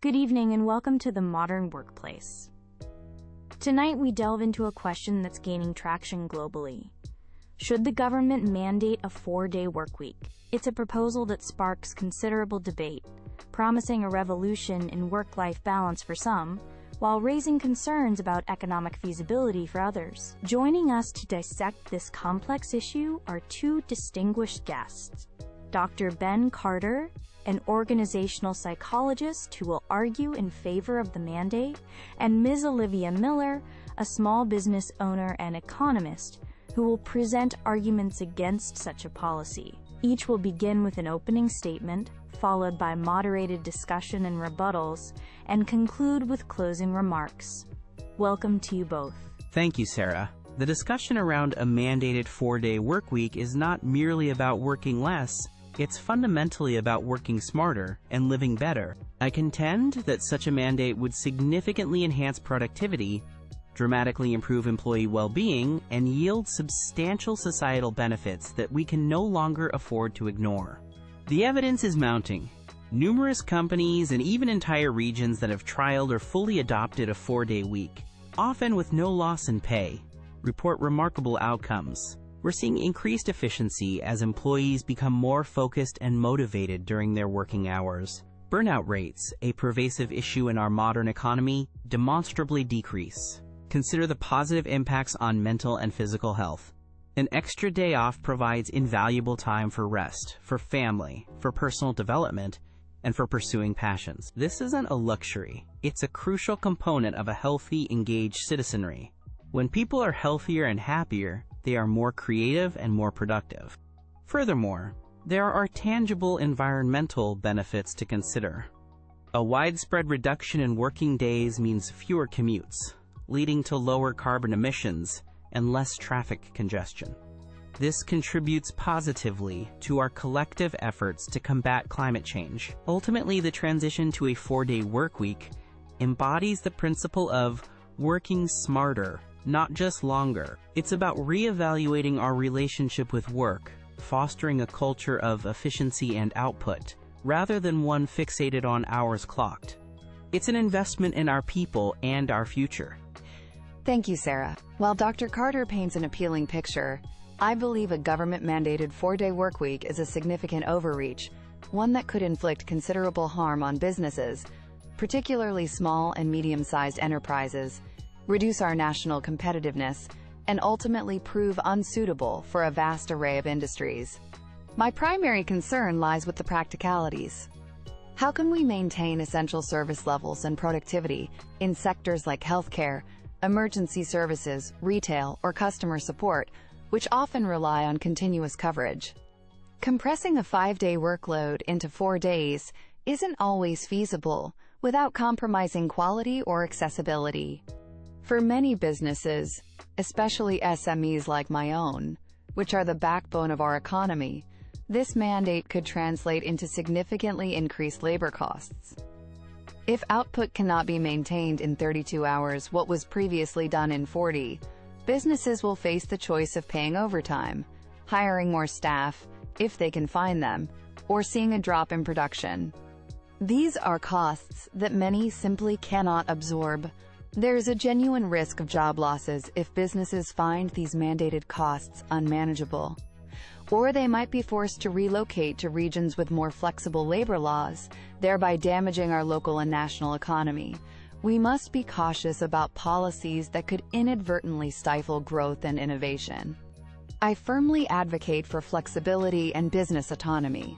Good evening and welcome to the modern workplace. Tonight we delve into a question that's gaining traction globally. Should the government mandate a 4-day workweek? It's a proposal that sparks considerable debate, promising a revolution in work-life balance for some, while raising concerns about economic feasibility for others. Joining us to dissect this complex issue are two distinguished guests. Dr. Ben Carter, an organizational psychologist who will argue in favor of the mandate, and Ms. Olivia Miller, a small business owner and economist, who will present arguments against such a policy. Each will begin with an opening statement, followed by moderated discussion and rebuttals, and conclude with closing remarks. Welcome to you both. Thank you, Sarah. The discussion around a mandated 4-day workweek is not merely about working less. It's fundamentally about working smarter and living better. I contend that such a mandate would significantly enhance productivity, dramatically improve employee well-being, and yield substantial societal benefits that we can no longer afford to ignore. The evidence is mounting. Numerous companies and even entire regions that have trialed or fully adopted a 4-day week, often with no loss in pay, report remarkable outcomes. We're seeing increased efficiency as employees become more focused and motivated during their working hours. Burnout rates, a pervasive issue in our modern economy, demonstrably decrease. Consider the positive impacts on mental and physical health. An extra day off provides invaluable time for rest, for family, for personal development, and for pursuing passions. This isn't a luxury. It's a crucial component of a healthy, engaged citizenry. When people are healthier and happier, they are more creative and more productive. Furthermore, there are tangible environmental benefits to consider. A widespread reduction in working days means fewer commutes, leading to lower carbon emissions and less traffic congestion. This contributes positively to our collective efforts to combat climate change. Ultimately, the transition to a 4-day workweek embodies the principle of working smarter, not just longer. It's about reevaluating our relationship with work, fostering a culture of efficiency and output, rather than one fixated on hours clocked. It's an investment in our people and our future. Thank you, Sarah. While Dr. Carter paints an appealing picture, I believe a government-mandated 4-day workweek is a significant overreach, one that could inflict considerable harm on businesses, particularly small and medium-sized enterprises, reduce our national competitiveness, and ultimately prove unsuitable for a vast array of industries. My primary concern lies with the practicalities. How can we maintain essential service levels and productivity in sectors like healthcare, emergency services, retail, or customer support, which often rely on continuous coverage? Compressing a 5-day workload into 4 days isn't always feasible without compromising quality or accessibility. For many businesses, especially SMEs like my own, which are the backbone of our economy, this mandate could translate into significantly increased labor costs. If output cannot be maintained in 32 hours what was previously done in 40, businesses will face the choice of paying overtime, hiring more staff, if they can find them, or seeing a drop in production. These are costs that many simply cannot absorb. There is a genuine risk of job losses if businesses find these mandated costs unmanageable. Or they might be forced to relocate to regions with more flexible labor laws, thereby damaging our local and national economy. We must be cautious about policies that could inadvertently stifle growth and innovation. I firmly advocate for flexibility and business autonomy.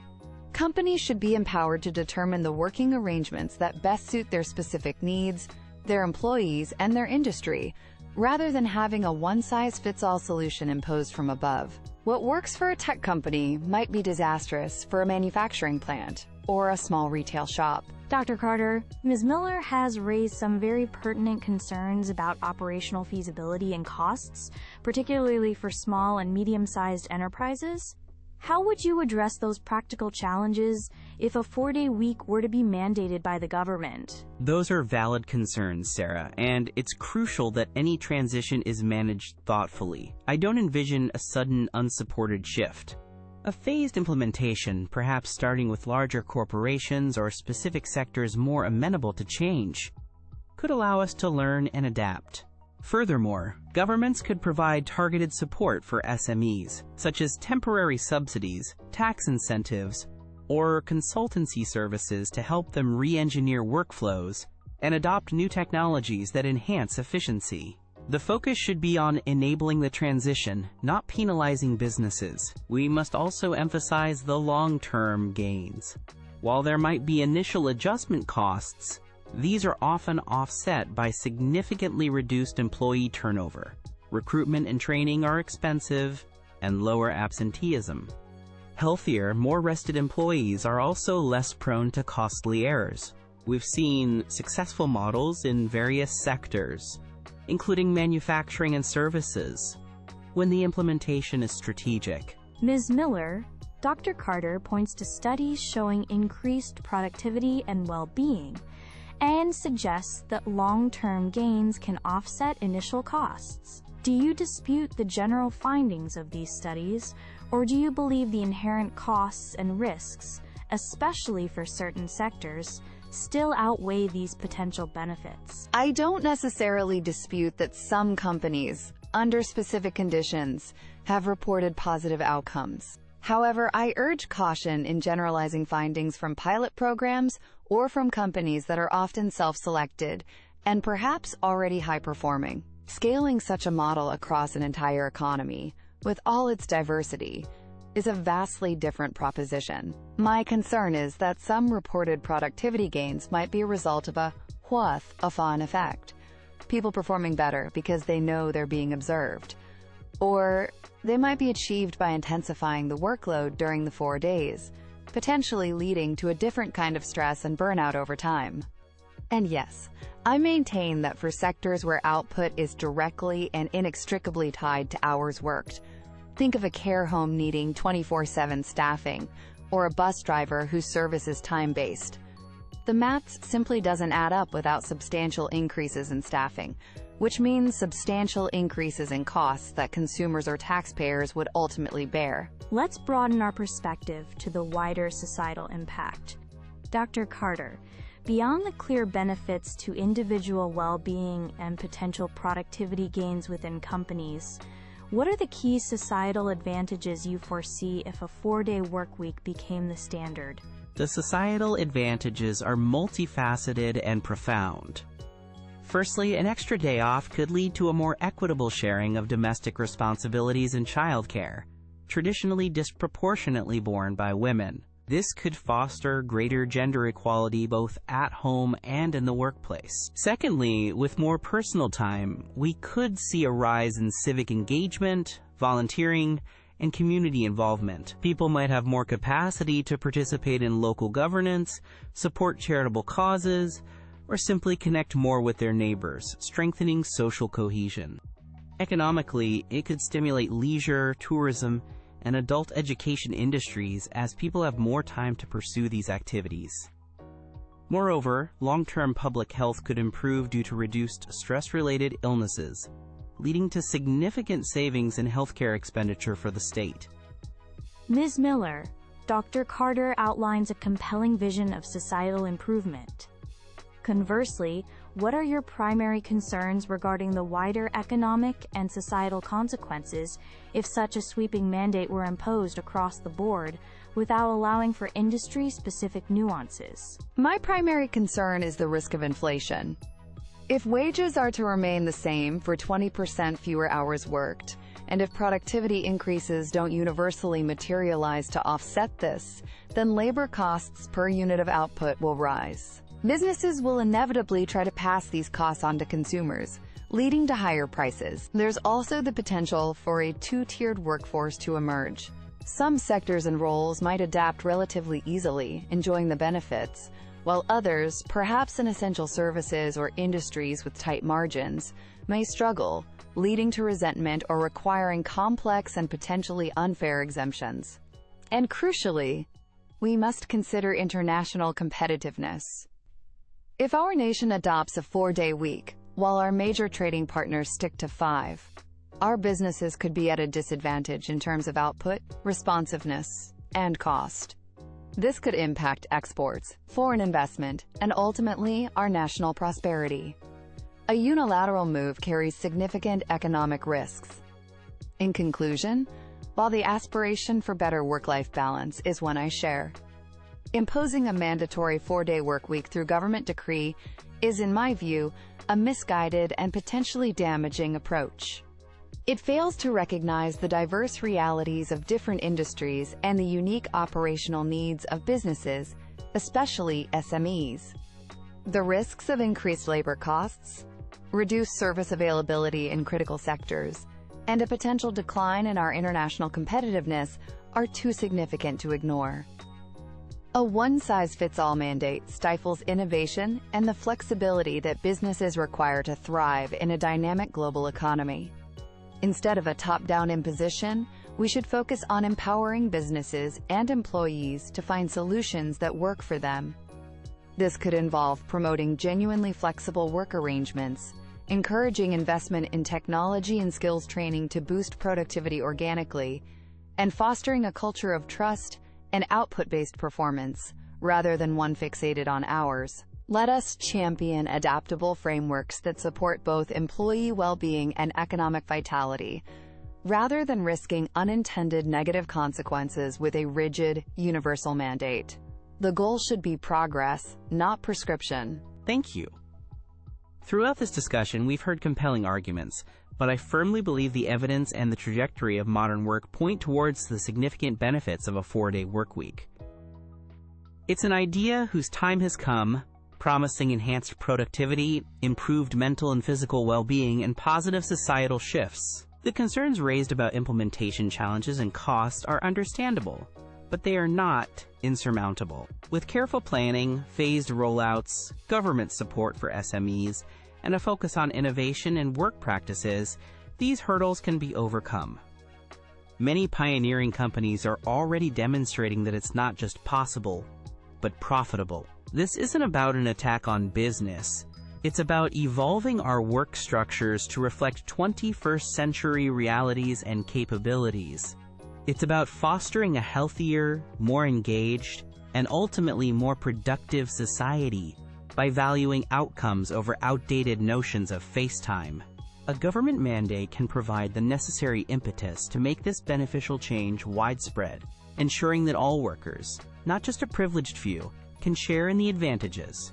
Companies should be empowered to determine the working arrangements that best suit their specific needs, their employees, and their industry, rather than having a one-size-fits-all solution imposed from above. What works for a tech company might be disastrous for a manufacturing plant or a small retail shop. Dr. Carter, Ms. Miller has raised some very pertinent concerns about operational feasibility and costs, particularly for small and medium-sized enterprises. How would you address those practical challenges if a 4-day week were to be mandated by the government? Those are valid concerns, Sarah, and it's crucial that any transition is managed thoughtfully. I don't envision a sudden, unsupported shift. A phased implementation, perhaps starting with larger corporations or specific sectors more amenable to change, could allow us to learn and adapt. Furthermore, governments could provide targeted support for SMEs, such as temporary subsidies, tax incentives, or consultancy services to help them re-engineer workflows and adopt new technologies that enhance efficiency. The focus should be on enabling the transition, not penalizing businesses. We must also emphasize the long-term gains. While there might be initial adjustment costs, these are often offset by significantly reduced employee turnover. Recruitment and training are expensive, and lower absenteeism. Healthier, more rested employees are also less prone to costly errors. We've seen successful models in various sectors, including manufacturing and services, when the implementation is strategic. Ms. Miller, Dr. Carter points to studies showing increased productivity and well-being, and suggests that long-term gains can offset initial costs. Do you dispute the general findings of these studies, or do you believe the inherent costs and risks, especially for certain sectors, still outweigh these potential benefits? I don't necessarily dispute that some companies, under specific conditions, have reported positive outcomes. However, I urge caution in generalizing findings from pilot programs or from companies that are often self-selected and perhaps already high-performing. Scaling such a model across an entire economy, with all its diversity, is a vastly different proposition. My concern is that some reported productivity gains might be a result of a what-if effect, people performing better because they know they're being observed, or they might be achieved by intensifying the workload during the 4 days, potentially leading to a different kind of stress and burnout over time. And yes, I maintain that for sectors where output is directly and inextricably tied to hours worked, think of a care home needing 24/7 staffing, or a bus driver whose service is time-based, the math simply doesn't add up without substantial increases in staffing, which means substantial increases in costs that consumers or taxpayers would ultimately bear. Let's broaden our perspective to the wider societal impact. Dr. Carter, beyond the clear benefits to individual well-being and potential productivity gains within companies, what are the key societal advantages you foresee if a 4-day workweek became the standard? The societal advantages are multifaceted and profound. Firstly, an extra day off could lead to a more equitable sharing of domestic responsibilities and childcare, traditionally disproportionately borne by women. This could foster greater gender equality both at home and in the workplace. Secondly, with more personal time, we could see a rise in civic engagement, volunteering, and community involvement. People might have more capacity to participate in local governance, support charitable causes, or simply connect more with their neighbors, strengthening social cohesion. Economically, it could stimulate leisure, tourism, and adult education industries as people have more time to pursue these activities. Moreover, long-term public health could improve due to reduced stress-related illnesses, leading to significant savings in healthcare expenditure for the state. Ms. Miller, Dr. Carter outlines a compelling vision of societal improvement. Conversely, what are your primary concerns regarding the wider economic and societal consequences if such a sweeping mandate were imposed across the board without allowing for industry-specific nuances? My primary concern is the risk of inflation. If wages are to remain the same for 20% fewer hours worked, and if productivity increases don't universally materialize to offset this, then labor costs per unit of output will rise. Businesses will inevitably try to pass these costs on to consumers, leading to higher prices. There's also the potential for a two-tiered workforce to emerge. Some sectors and roles might adapt relatively easily, enjoying the benefits, while others, perhaps in essential services or industries with tight margins, may struggle, leading to resentment or requiring complex and potentially unfair exemptions. And crucially, we must consider international competitiveness. If our nation adopts a 4-day week, while our major trading partners stick to 5, our businesses could be at a disadvantage in terms of output, responsiveness, and cost. This could impact exports, foreign investment, and ultimately our national prosperity. A unilateral move carries significant economic risks. In conclusion, while the aspiration for better work-life balance is one I share, imposing a mandatory 4-day workweek through government decree is, in my view, a misguided and potentially damaging approach. It fails to recognize the diverse realities of different industries and the unique operational needs of businesses, especially SMEs. The risks of increased labor costs, reduced service availability in critical sectors, and a potential decline in our international competitiveness are too significant to ignore. A one-size-fits-all mandate stifles innovation and the flexibility that businesses require to thrive in a dynamic global economy. Instead of a top-down imposition, we should focus on empowering businesses and employees to find solutions that work for them. This could involve promoting genuinely flexible work arrangements, encouraging investment in technology and skills training to boost productivity organically, and fostering a culture of trust and output-based performance, rather than one fixated on hours. Let us champion adaptable frameworks that support both employee well-being and economic vitality, rather than risking unintended negative consequences with a rigid, universal mandate. The goal should be progress, not prescription. Thank you. Throughout this discussion, we've heard compelling arguments, but I firmly believe the evidence and the trajectory of modern work point towards the significant benefits of a 4-day workweek. It's an idea whose time has come, promising enhanced productivity, improved mental and physical well-being, and positive societal shifts. The concerns raised about implementation challenges and costs are understandable, but they are not insurmountable. With careful planning, phased rollouts, government support for SMEs, and a focus on innovation and work practices, these hurdles can be overcome. Many pioneering companies are already demonstrating that it's not just possible, but profitable. This isn't about an attack on business. It's about evolving our work structures to reflect 21st century realities and capabilities. It's about fostering a healthier, more engaged, and ultimately more productive society by valuing outcomes over outdated notions of face time. A government mandate can provide the necessary impetus to make this beneficial change widespread, ensuring that all workers, not just a privileged few, can share in the advantages.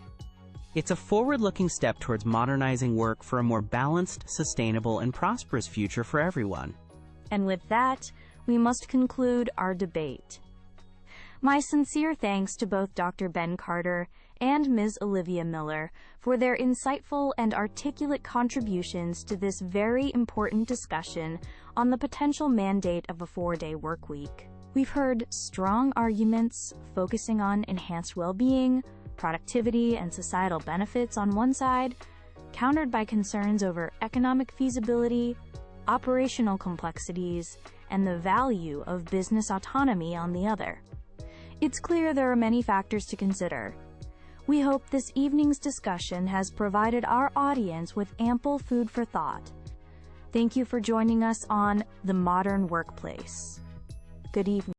It's a forward-looking step towards modernizing work for a more balanced, sustainable, and prosperous future for everyone. And with that, we must conclude our debate. My sincere thanks to both Dr. Ben Carter and Ms. Olivia Miller for their insightful and articulate contributions to this very important discussion on the potential mandate of a 4-day workweek. We've heard strong arguments focusing on enhanced well-being, productivity, and societal benefits on one side, countered by concerns over economic feasibility, operational complexities, and the value of business autonomy on the other. It's clear there are many factors to consider. We hope this evening's discussion has provided our audience with ample food for thought. Thank you for joining us on The Modern Workplace. Good evening.